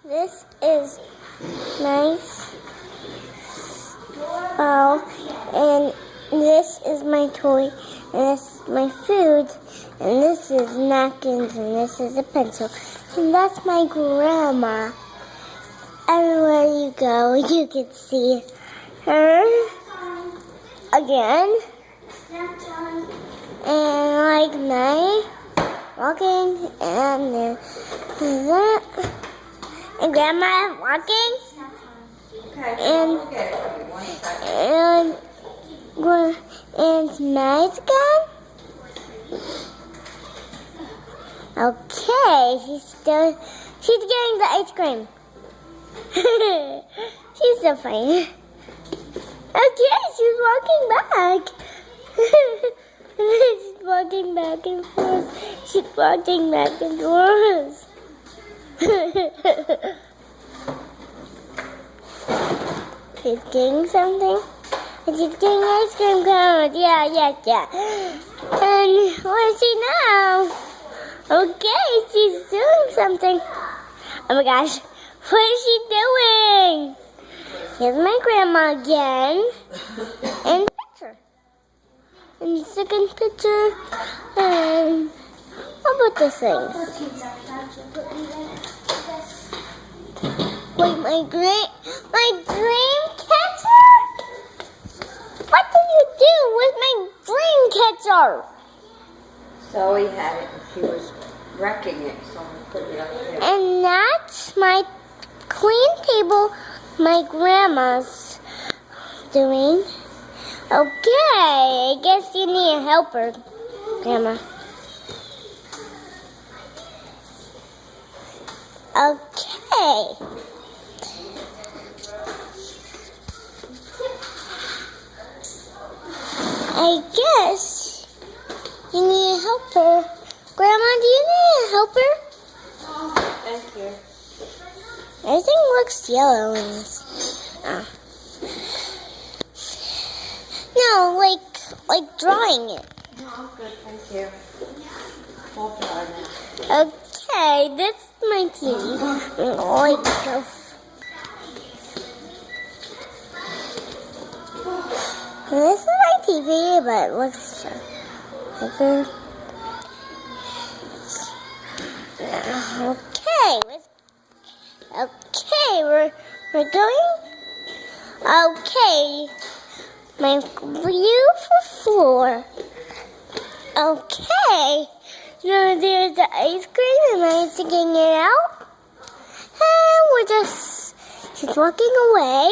This is nice ball, and this is my toy, and this is my food, and this is napkins, and this is a pencil, and that's my grandma. Everywhere you go, you can see her again, and like night walking, and then that. And Grandma is walking, and Maddie's gone. Okay, she's getting the ice cream. She's so funny. Okay, she's walking back. She's walking back and forth. She's walking back and forth. She's getting something. And she's getting ice cream cones. Yeah. And what is she now? Okay, she's doing something. Oh my gosh, what is she doing? Here's my grandma again. And picture. And the second picture. And how about this thing? Wait, my dream catcher? What did you do with my dream catcher? Zoe had it and she was wrecking it, so we put it up there. And that's my clean table my grandma's doing. Okay, I guess you need a helper, Grandma. Okay. I guess you need a helper. Grandma, do you need a helper? Thank you. Everything looks yellow in this. Oh. No, like drawing it. No, I'm good, thank you. All dry now. Okay, this is my TV. This is my TV, but it looks bigger. Okay, we're going. Okay, my beautiful floor. Okay, now there's the ice cream, and I'm taking it out, and she's walking away.